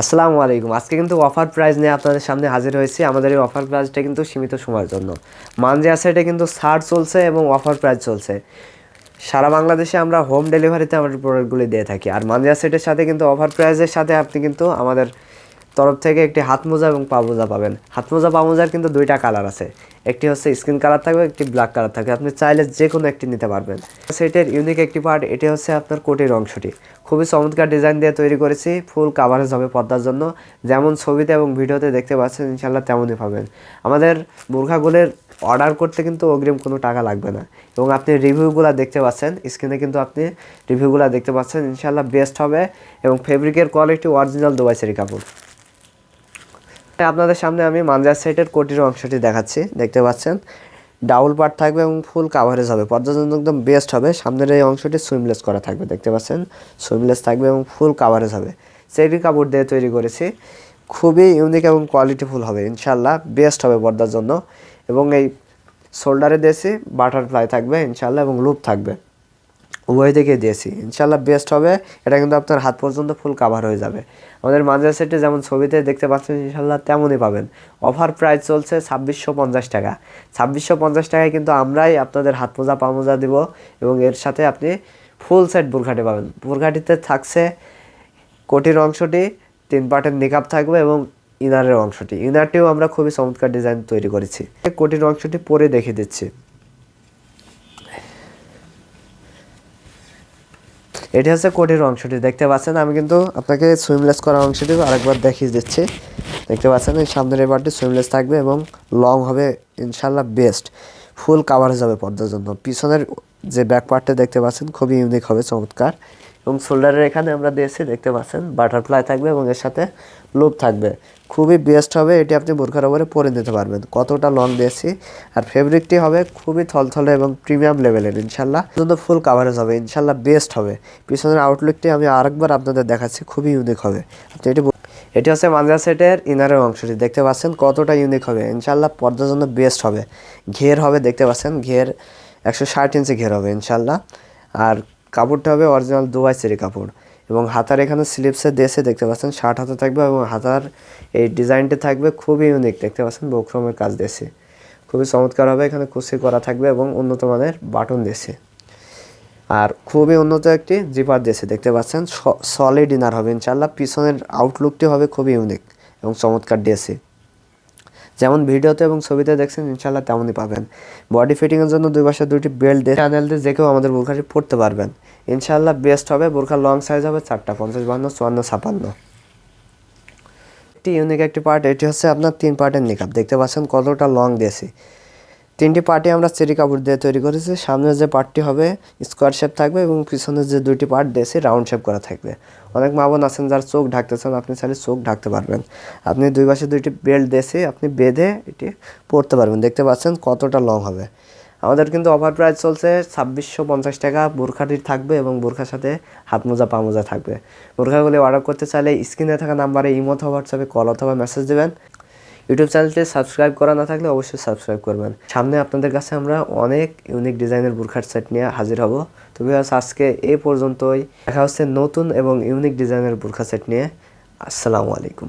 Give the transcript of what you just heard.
আসসালামু আলাইকুম। আজকে কিন্তু অফার প্রাইস নিয়ে আপনাদের সামনে হাজির হয়েছি। আমাদের এই অফার প্রাইসটা কিন্তু সীমিত সময়ের জন্য। মানজিয়া সাইটে কিন্তু ছাড় চলছে এবং অফার প্রাইস চলছে। সারা বাংলাদেশে আমরা হোম ডেলিভারিতে আমাদের প্রোডাক্টগুলি দিয়ে থাকি। আর মানজিয়া সাইটের সাথে কিন্তু অফার প্রাইসের সাথে আপনি কিন্তু আমাদের তরফ থেকে একটি হাত মোজা এবং পা মোজা পাবেন। হাত মোজা পা মোজার কিন্তু দুইটা কালার আছে, একটি হচ্ছে স্কিন কালার থাকবে, একটি ব্ল্যাক কালার থাকবে। আপনি চাইলে যে কোনো একটি নিতে পারবেন। সেটের ইউনিক একটি পার্ট এটি হচ্ছে আপনার কোটির অংশটি খুবই চমৎকার ডিজাইন দিয়ে তৈরি করেছি। ফুল কাভারেজ হবে পর্দার জন্য, যেমন ছবিতে এবং ভিডিওতে দেখতে পাচ্ছেন ইনশাল্লাহ তেমনই পাবেন। আমাদের বোরখাগুলোর অর্ডার করতে কিন্তু অগ্রিম কোনো টাকা লাগবে না। এবং আপনি রিভিউগুলো দেখতে পাচ্ছেন স্ক্রিনে, কিন্তু আপনি রিভিউগুলো দেখতে পাচ্ছেন ইনশাল্লাহ বেস্ট হবে। এবং ফেব্রিকের কোয়ালিটি অরিজিনাল দুবাই সেরি কাপড়। আপনাদের সামনে আমি মানজিয়া সাইটের কোটির অংশটি দেখাচ্ছি, দেখতে পাচ্ছেন ডাবল পার্ট থাকবে এবং ফুল কাভারেজ হবে, পর্দার জন্য একদম বেস্ট হবে। সামনের এই অংশটি সুইমলেস করা থাকবে, দেখতে পাচ্ছেন সুইমলেস থাকবে এবং ফুল কাভারেজ হবে। সেরি কাপড় দিয়ে তৈরি করেছি, খুবই ইউনিক এবং কোয়ালিটিফুল হবে ইনশাল্লাহ, বেস্ট হবে পর্দার জন্য। এবং এই শোল্ডারে দিয়েছি বাটারফ্লাই থাকবে ইনশাল্লাহ এবং লুপ থাকবে, উভয় দিকে দিয়েছি ইনশাল্লাহ বেস্ট হবে। এটা কিন্তু আপনার হাত পর্যন্ত ফুল কাভার হয়ে যাবে। আমাদের মানজিয়া সেটে যেমন ছবিতে দেখতে পাচ্ছেন ইনশাল্লাহ তেমনই পাবেন। অফার প্রাইস চলছে 2650 টাকা। 2650 টাকায় কিন্তু আমরাই আপনাদের হাত মোজা পা মোজা দিব এবং এর সাথে আপনি ফুল সেট বোরখাটি পাবেন। বোরখাটিতে থাকছে কোটির অংশটি, 3 পার্টের নিকাব থাকবে এবং ইনারের অংশটি, ইনারটিও আমরা খুবই চমৎকার ডিজাইন তৈরি করেছি। কোটির অংশটি পরে দেখিয়ে দিচ্ছি। এটি হচ্ছে কোটির অংশটি, দেখতে পাচ্ছেন। আমি কিন্তু আপনাকে সুইমলেস করা অংশটি আরেকবার দেখিয়ে দিচ্ছি, দেখতে পাচ্ছেন এই সামনের এবারটি সুইমলেস থাকবে এবং লং হবে ইনশাল্লাহ বেস্ট, ফুল কাভারেজ হবে পর্দার জন্য। পিছনের যে ব্যাক পার্টটা দেখতে পাচ্ছেন খুবই ইউনিক হবে, চমৎকার। এবং শোল্ডারের এখানে আমরা দিয়েছি, দেখতে পাচ্ছেন বাটারফ্লাই থাকবে এবং এর সাথে লুপ থাকবে, খুবই বেস্ট হবে। এটি আপনি বোরখার উপরে পরে নিতে পারবেন, কতটা লং দিয়েছি। আর ফেব্রিকটি হবে খুবই থলথলে এবং প্রিমিয়াম লেভেলের ইনশাল্লাহ, কিন্তু ফুল কাভারেজ হবে ইনশাল্লাহ, বেস্ট হবে। পিছনের আউটলুকটি আমি আরেকবার আপনাদের দেখাচ্ছি, খুবই ইউনিক হবে। আপনি এটি হচ্ছে মানজিয়া সেটের ইনারের অংশটি, দেখতে পাচ্ছেন কতটা ইউনিক হবে ইনশাল্লাহ, পর্দার জন্য বেস্ট হবে। ঘের হবে, দেখতে পাচ্ছেন ঘের 160 ইঞ্চি ঘের হবে ইনশাল্লাহ। আর কাপড়টা হবে অরিজিনাল দুবাই সেরি কাপড়। এবং হাতার এখানে স্লিপসে দিয়েছে, দেখতে পাচ্ছেন শার্ট হাতা থাকবে এবং হাতার এই ডিজাইনটি থাকবে খুবই ইউনিক, দেখতে পাচ্ছেন বক্রমের কাজ দিয়েছে, খুবই চমৎকার হবে। এখানে কুচি করা থাকবে এবং উন্নত মানের বাটন দিয়েছে। আর খুবই উন্নত একটি জিপার দিয়েছে, দেখতে পাচ্ছেন সলিড ইনার হবে ইনশাল্লাহ। পিছনের আউটলুকটি হবে খুবই ইউনিক এবং চমৎকার দিয়েছে, যেমন ভিডিওতে এবং ছবিতে দেখছেন ইনশাল্লাহ তেমনই পাবেন। বডি ফিটিংয়ের জন্য দুই পাশে দুইটি বেল্ট দিয়ে চ্যানেল দিয়ে যে কেউ আমাদের বোরখাটি পরতে পারবেন ইনশাল্লাহ, বেস্ট হবে। বোরখার লং সাইজ হবে 4টা, 50, 52, 54, 56। একটি ইউনিক একটি পার্ট, এটি হচ্ছে আপনার 3 পার্টের নিকাব, দেখতে পাচ্ছেন কতটা লং দিয়েছি। 3টি পার্টি আমরা চেরি কাপড় দিয়ে তৈরি করেছি। সামনের যে পার্টটি হবে স্কোয়ার শেপ থাকবে এবং পিছনের যে 2টি পার্ট দিয়েছি রাউন্ড শেপ করা থাকবে। অনেক মা বোন আছেন যারা চোখ ঢাকতেছেন, আপনি চাইলে চোখ ঢাকতে পারবেন। আপনি দুই পাশে 2টি বেল্ট দিয়েছি, আপনি বেঁধে এটি পরতে পারবেন, দেখতে পাচ্ছেন কতটা লং হবে। আমাদের কিন্তু অফার প্রাইস চলছে 2650 টাকা। বোরখাটি থাকবে এবং বোরখার সাথে হাত মোজা পা মোজা থাকবে। বোরখাগুলি অর্ডার করতে চাইলে স্ক্রিনে থাকা নাম্বারে ইমো অথবা হোয়াটসঅ্যাপে কল অথবা মেসেজ দেবেন। ইউটিউব চ্যানেলটি সাবস্ক্রাইব করা না থাকলে অবশ্যই সাবস্ক্রাইব করবেন। সামনে আপনাদের কাছে আমরা অনেক ইউনিক ডিজাইনের বোরখার সেট নিয়ে হাজির হব। তবে আজকে এই পর্যন্তই, দেখা হচ্ছে নতুন এবং ইউনিক ডিজাইনের বোরখা সেট নিয়ে। আসসালামু আলাইকুম।